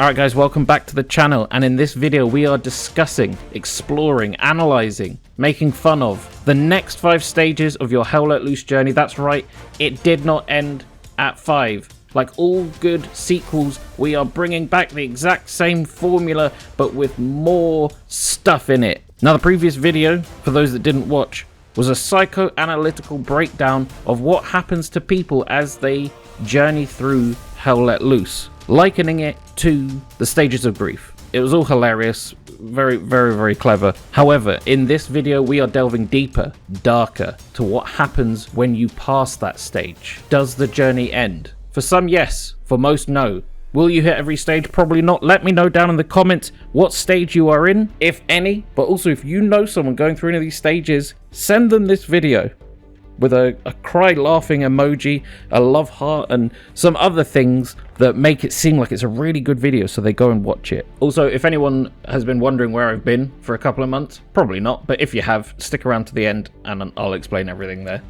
Alright guys, welcome back to the channel, and in this video we are discussing, exploring, analysing, making fun of the next 5 stages of your Hell Let Loose journey. That's right, it did not end at 5. Like all good sequels, we are bringing back the exact same formula, but with more stuff in it. Now the previous video, for those that didn't watch, was a psychoanalytical breakdown of what happens to people as they journey through Hell Let Loose, likening it to the stages of grief. It was all hilarious, very clever. However, in this video we are delving deeper, darker, to what happens when you pass that stage. Does the journey end? For some, yes. For most, no. Will you hit every stage? Probably not. Let me know down in the comments what stage you are in, if any. But also, if you know someone going through any of these stages, send them this video with a cry laughing emoji, a love heart, and some other things that make it seem like it's a really good video, so they go and watch it. Also, if anyone has been wondering where I've been for a couple of months, probably not, but if you have, stick around to the end and I'll explain everything there.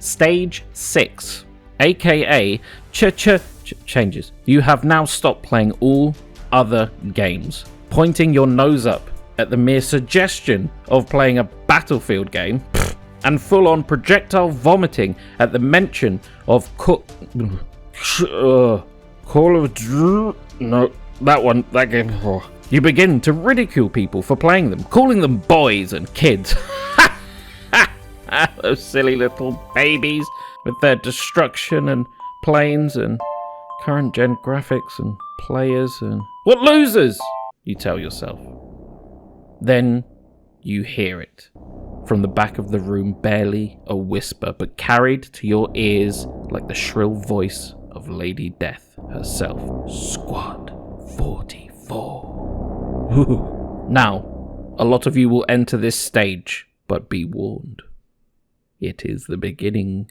Stage 6, aka changes. You have now stopped playing all other games, pointing your nose up at the mere suggestion of playing a Battlefield game, and full-on projectile vomiting at the mention of Call of Duty. No, that game. Oh. You begin to ridicule people for playing them, calling them boys and kids. Those silly little babies with their destruction and planes and current gen graphics and players and what losers, you tell yourself. Then you hear it from the back of the room, barely a whisper, but carried to your ears like the shrill voice of Lady Death herself. Squad 44. Now, a lot of you will enter this stage, but be warned. It is the beginning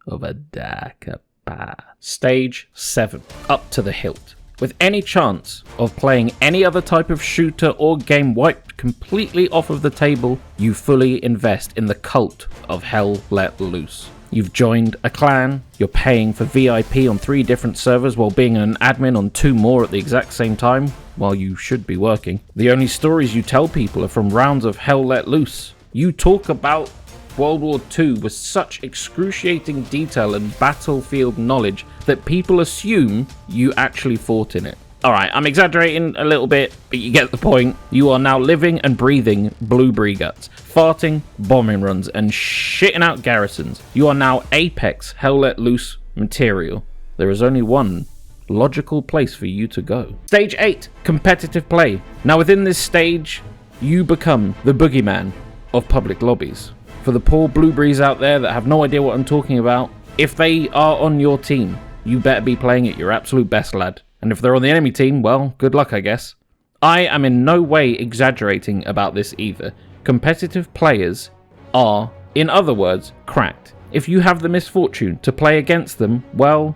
of a darker path. Stage 7, up to the hilt. With any chance of playing any other type of shooter or game wiped completely off of the table, you fully invest in the cult of Hell Let Loose. You've joined a clan, you're paying for VIP on 3 different servers while being an admin on 2 more at the exact same time, while you should be working. The only stories you tell people are from rounds of Hell Let Loose. You talk about World War II with such excruciating detail and battlefield knowledge that people assume you actually fought in it. Alright, I'm exaggerating a little bit, but you get the point. You are now living and breathing blueberry guts, farting bombing runs, and shitting out garrisons. You are now apex Hell Let Loose material. There is only one logical place for you to go. Stage 8, competitive play. Now within this stage, you become the boogeyman of public lobbies. For the poor blueberries out there that have no idea what I'm talking about, if they are on your team, you better be playing at your absolute best, lad. And if they're on the enemy team, well, good luck, I guess. I am in no way exaggerating about this either. Competitive players are, in other words, cracked. If you have the misfortune to play against them, well,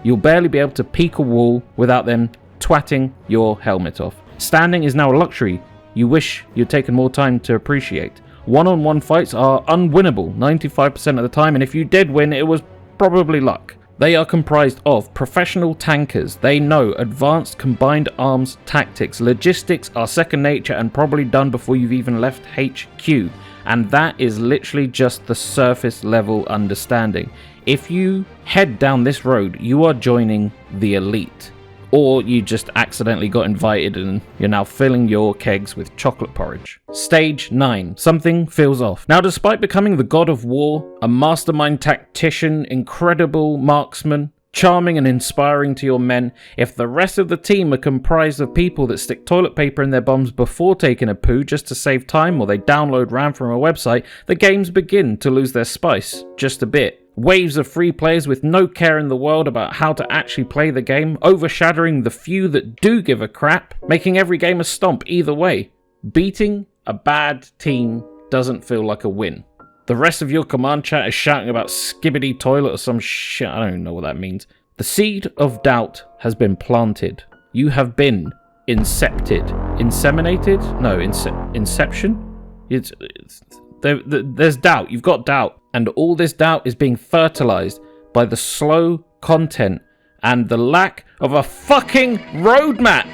you'll barely be able to peek a wall without them twatting your helmet off. Standing is now a luxury you wish you'd taken more time to appreciate. One-on-one fights are unwinnable 95% of the time, and if you did win, it was probably luck. They are comprised of professional tankers. They know advanced combined arms tactics. Logistics are second nature and probably done before you've even left HQ. And that is literally just the surface level understanding. If you head down this road, you are joining the elite. Or you just accidentally got invited and you're now filling your kegs with chocolate porridge. Stage 9. Something feels off. Now, despite becoming the god of war, a mastermind tactician, incredible marksman, charming and inspiring to your men, if the rest of the team are comprised of people that stick toilet paper in their bums before taking a poo just to save time, or they download RAM from a website, the games begin to lose their spice just a bit. Waves of free players with no care in the world about how to actually play the game, overshadowing the few that do give a crap, making every game a stomp either way. Beating a bad team doesn't feel like a win. The rest of your command chat is shouting about skibbity toilet or some shit, I don't even know what that means. The seed of doubt has been planted. You have been incepted. Inseminated? No, inception? There's doubt. You've got doubt. And all this doubt is being fertilized by the slow content and the lack of a fucking roadmap.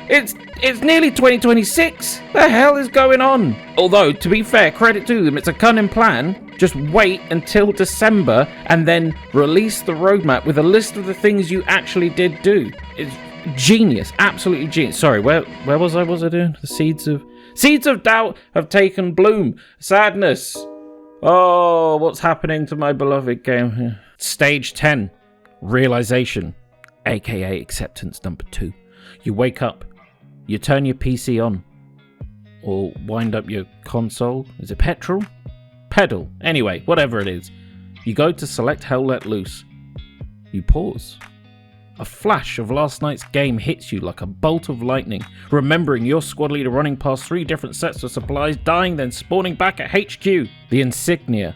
It's nearly 2026. The hell is going on? Although, to be fair, credit to them, it's a cunning plan. Just wait until December and then release the roadmap with a list of the things you actually did do. It's genius, absolutely genius. Sorry, where was I? What was I doing? The seeds of doubt have taken bloom. Sadness. Oh, what's happening to my beloved game? Stage 10, realization, aka acceptance number 2. You wake up, you turn your PC on, or wind up your console. Is it petrol? Pedal. Anyway, whatever it is. You go to select Hell Let Loose. You pause. A flash of last night's game hits you like a bolt of lightning, remembering your squad leader running past 3 different sets of supplies, dying, then spawning back at HQ. The insignia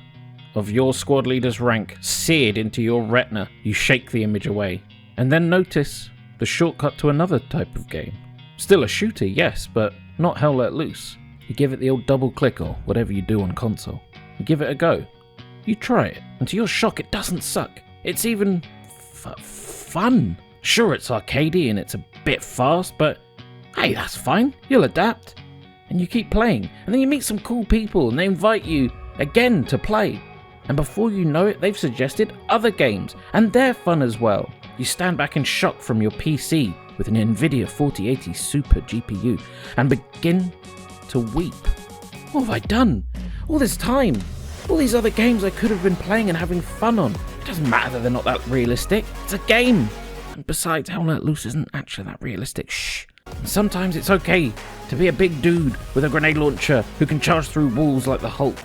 of your squad leader's rank seared into your retina. You shake the image away, and then notice the shortcut to another type of game. Still a shooter, yes, but not Hell Let Loose. You give it the old double click or whatever you do on console. You give it a go. You try it, and to your shock, it doesn't suck. It's even fun. Sure, it's arcadey and it's a bit fast, but hey, that's fine. You'll adapt. And you keep playing. And then you meet some cool people and they invite you again to play. And before you know it, they've suggested other games, and they're fun as well. You stand back in shock from your PC with an Nvidia 4080 Super GPU and begin to weep. What have I done? All this time. All these other games I could have been playing and having fun on. It doesn't matter that they're not that realistic. It's a game. And besides, Hell Let Loose isn't actually that realistic. Shh. And sometimes it's okay to be a big dude with a grenade launcher who can charge through walls like the Hulk.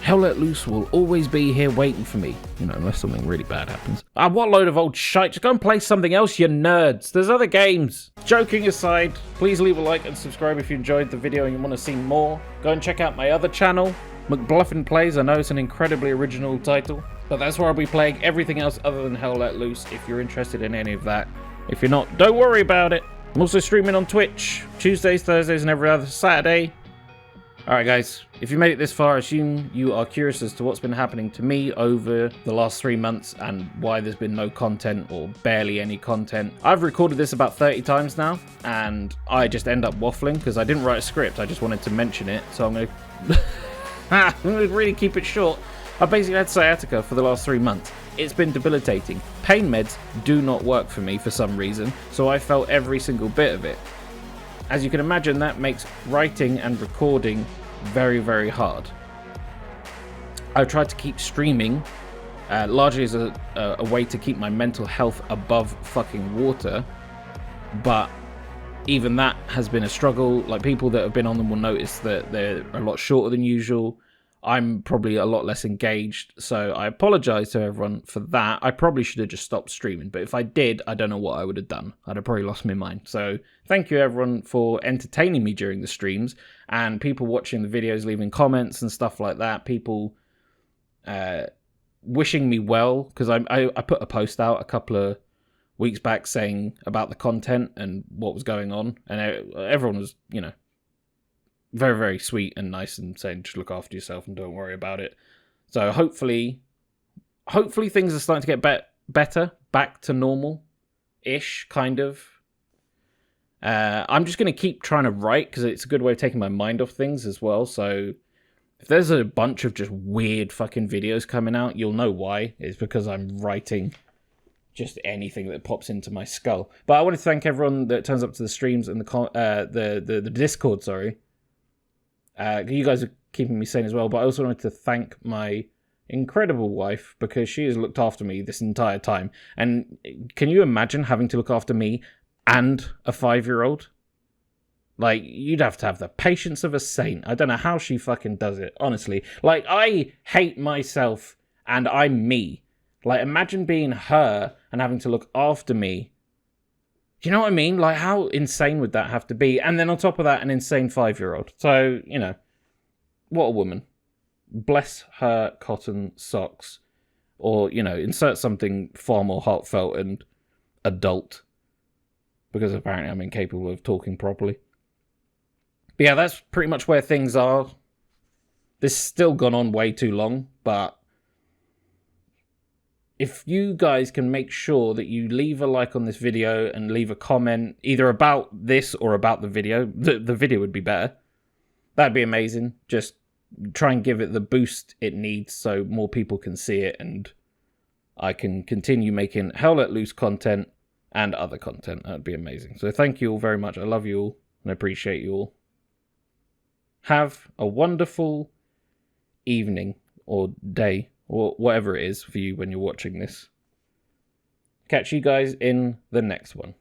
Hell Let Loose will always be here waiting for me, unless something really bad happens. What load of old shite. Just go and play something else, you nerds. There's other games. Joking aside, please leave a like and subscribe if you enjoyed the video and you want to see more. Go and check out my other channel, McBluffin Plays. I know it's an incredibly original title, but that's where I'll be playing everything else other than Hell Let Loose if you're interested in any of that. If you're not, don't worry about it. I'm also streaming on Twitch, Tuesdays, Thursdays, and every other Saturday. Alright guys, if you made it this far, I assume you are curious as to what's been happening to me over the last 3 months and why there's been no content or barely any content. I've recorded this about 30 times now, and I just end up waffling because I didn't write a script, I just wanted to mention it, so I'm going to really keep it short. I basically had sciatica for the last 3 months. It's been debilitating. Pain meds do not work for me for some reason, so I felt every single bit of it. As you can imagine, that makes writing and recording very, very hard. I've tried to keep streaming, largely as a way to keep my mental health above fucking water, but even that has been a struggle. Like, people that have been on them will notice that they're a lot shorter than usual. I'm probably a lot less engaged, so I apologize to everyone for that. I probably should have just stopped streaming, but if I did, I don't know what I would have done. I'd have probably lost my mind. So thank you everyone for entertaining me during the streams, and people watching the videos, leaving comments and stuff like that. People wishing me well, because I put a post out a couple of weeks back saying about the content and what was going on, and everyone was, very, very sweet and nice and saying just look after yourself and don't worry about it. So hopefully things are starting to get better, back to normal-ish, kind of. I'm just going to keep trying to write because it's a good way of taking my mind off things as well. So if there's a bunch of just weird fucking videos coming out, you'll know why. It's because I'm writing just anything that pops into my skull. But I want to thank everyone that turns up to the streams and the Discord, sorry. You guys are keeping me sane as well, but I also wanted to thank my incredible wife because she has looked after me this entire time. And can you imagine having to look after me and a 5-year-old? Like, you'd have to have the patience of a saint. I don't know how she fucking does it, honestly. Like, I hate myself and I'm me. Like, imagine being her and having to look after me. Do you know what I mean? Like, how insane would that have to be? And then on top of that, an insane 5-year-old. So, what a woman. Bless her cotton socks. Or, insert something far more heartfelt and adult. Because apparently I'm incapable of talking properly. But yeah, that's pretty much where things are. This has still gone on way too long, but if you guys can make sure that you leave a like on this video and leave a comment either about this or about the video, the video would be better. That'd be amazing. Just try and give it the boost it needs so more people can see it and I can continue making Hell Let Loose content and other content. That'd be amazing. So thank you all very much. I love you all and appreciate you all. Have a wonderful evening or day or whatever it is for you when you're watching this. Catch you guys in the next one.